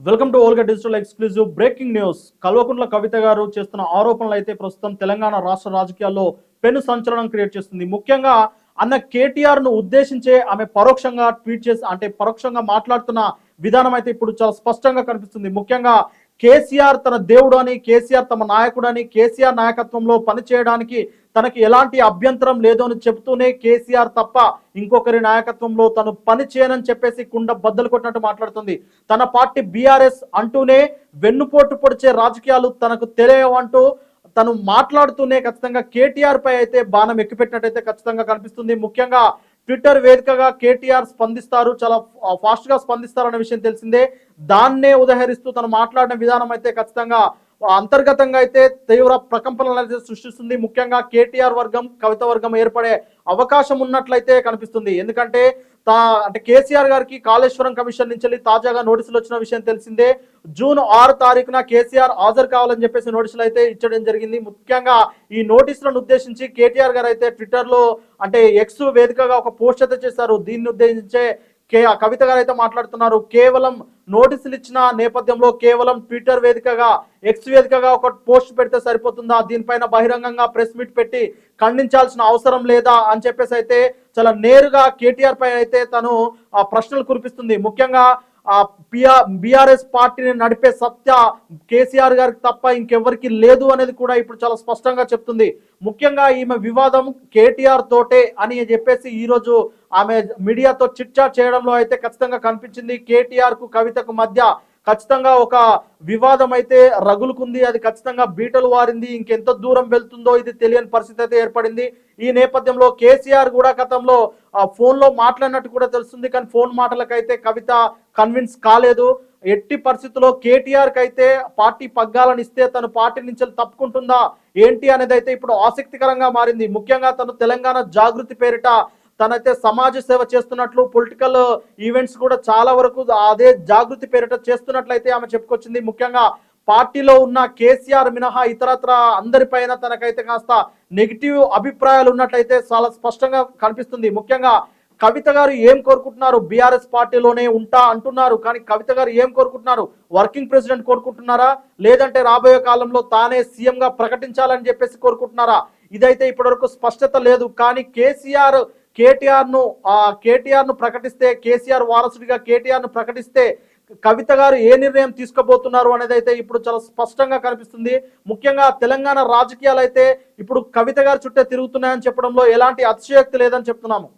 Welcome to Olga digital exclusive breaking news. Kalvakuntla Kavitha garu చేస్తున్న ఆరోపణలు అయితే ప్రస్తుతం తెలంగాణ రాష్ట్ర రాజకీయాల్లో పెను సంచలనం క్రియేట్ చేస్తుంది. ముఖ్యంగా అన్న కేటీఆర్ ను ఉద్దేశించే ఆమె పరోక్షంగా ట్వీట్ చేసి పరోక్షంగా మాట్లాడుతున్న విధానం అయితే ఇప్పుడు చాలా స్పష్టంగా కనిపిస్తుంది. ముఖ్యంగా కేసీఆర్ తన దేవుడు అని, కేసీఆర్ తమ నాయకుడు అని, కేసీఆర్ నాయకత్వంలో పనిచేయడానికి తనకి ఎలాంటి అభ్యంతరం లేదు అని చెబుతూనే కేసీఆర్ తప్ప ఇంకొకరి నాయకత్వంలో తను పని చేయనని చెప్పేసి కుండ బద్దలు కొట్టినట్టు మాట్లాడుతుంది. తన పార్టీ బీఆర్ఎస్ అంటూనే వెన్నుపోటు పొడిచే రాజకీయాలు తనకు తెలియవంటూ తను మాట్లాడుతూనే ఖచ్చితంగా కేటీఆర్ పై అయితే బాణం ఎక్కుపెట్టినట్టయితే ఖచ్చితంగా కనిపిస్తుంది. ముఖ్యంగా ట్విట్టర్ వేదికగా కేటీఆర్ స్పందిస్తారు, చాలా ఫాస్ట్ గా స్పందిస్తారు అనే విషయం తెలిసిందే. దాన్నే ఉదహరిస్తూ తను మాట్లాడిన విధానం అయితే ఖచ్చితంగా అంతర్గతంగా అయితే తీవ్ర ప్రకంపనలు అయితే సృష్టిస్తుంది. ముఖ్యంగా కేటీఆర్ వర్గం కవిత వర్గం ఏర్పడే అవకాశం ఉన్నట్లయితే కనిపిస్తుంది. ఎందుకంటే కేసీఆర్ గారికి కాళేశ్వరం కమిషన్ నుంచి తాజాగా నోటీసులు వచ్చిన విషయం తెలిసిందే. జూన్ 6 తారీఖున కేసీఆర్ హాజరు కావాలని చెప్పేసి నోటీసులు అయితే ఇచ్చడం జరిగింది. ముఖ్యంగా ఈ నోటీసులను ఉద్దేశించి కేటీఆర్ గారు అయితే ట్విట్టర్ లో ఎక్స్ వేదికగా ఒక పోస్ట్ అయితే చేశారు. దీన్ని ఉద్దేశించే కవిత గారు అయితే మాట్లాడుతున్నారు. కేవలం నోటీసులు ఇచ్చిన నేపథ్యంలో కేవలం ట్విట్టర్ వేదికగా ఎక్స్ వేదికగా ఒక పోస్ట్ పెడితే సరిపోతుందా, దీనిపైన బహిరంగంగా ప్రెస్ మీట్ పెట్టి ఖండించాల్సిన అవసరం లేదా అని చెప్పేసి అయితే చాలా నేరుగా కేటీఆర్ పై అయితే తను ప్రశ్నలు కురిపిస్తుంది. ముఖ్యంగా బీఆర్ఎస్ పార్టీని నడిపే సత్య కేసీఆర్ గారికి తప్ప ఇంకెవరికి లేదు అనేది కూడా ఇప్పుడు చాలా స్పష్టంగా చెప్తుంది. ముఖ్యంగా ఈమె వివాదం కేటీఆర్ తోటే అని చెప్పేసి ఈరోజు ఆమె మీడియాతో చిట్ చాట్ చేయడంలో అయితే ఖచ్చితంగా కనిపించింది. కేటీఆర్ కు కవితకు మధ్య ఖచ్చితంగా ఒక వివాదం అయితే రగులుకుంది. అది ఖచ్చితంగా బీటలు వారింది. ఇంకెంత దూరం వెళ్తుందో ఇది తెలియని పరిస్థితి అయితే ఏర్పడింది. ఈ నేపథ్యంలో కేసీఆర్ కూడా గతంలో ఫోన్ లో మాట్లాడినట్టు కూడా తెలుస్తుంది. కానీ ఫోన్ మాటలకైతే కవిత కన్విన్స్ కాలేదు. ఎట్టి పరిస్థితుల్లో కేటీఆర్ కి అయితే పార్టీ పగ్గాలను ఇస్తే తను పార్టీ నుంచి తప్పుకుంటుందా ఏంటి అనేది అయితే ఇప్పుడు ఆసక్తికరంగా మారింది. ముఖ్యంగా తను తెలంగాణ జాగృతి పేరిట తనైతే సమాజ సేవ చేస్తున్నట్లు, పొలిటికల్ ఈవెంట్స్ కూడా చాలా వరకు అదే జాగృతి పేరిట చేస్తున్నట్లయితే ఆమె చెప్పుకొచ్చింది. ముఖ్యంగా పార్టీలో ఉన్న కేసీఆర్ మినహా ఇతరత్ర అందరిపైన తనకైతే కాస్త నెగిటివ్ అభిప్రాయాలు ఉన్నట్లయితే చాలా స్పష్టంగా కనిపిస్తుంది. ముఖ్యంగా కవిత గారు ఏం కోరుకుంటున్నారు, బీఆర్ఎస్ పార్టీలోనే ఉంటా అంటున్నారు. కానీ కవిత గారు ఏం కోరుకుంటున్నారు, వర్కింగ్ ప్రెసిడెంట్ కోరుకుంటున్నారా, లేదంటే రాబోయే కాలంలో తానే సీఎం గా ప్రకటించాలని చెప్పేసి కోరుకుంటున్నారా, ఇదైతే ఇప్పటివరకు స్పష్టత లేదు. కానీ కేటీఆర్ ను ప్రకటిస్తే, కేసీఆర్ వారసుడిగా కేటీఆర్ ను ప్రకటిస్తే కవిత గారు ఏ నిర్ణయం తీసుకోబోతున్నారు అనేది అయితే ఇప్పుడు చాలా స్పష్టంగా కనిపిస్తుంది. ముఖ్యంగా తెలంగాణ రాజకీయాలు అయితే ఇప్పుడు కవిత గారు చుట్టే తిరుగుతున్నాయని చెప్పడంలో ఎలాంటి అతిశయోక్తి లేదని చెప్తున్నాము.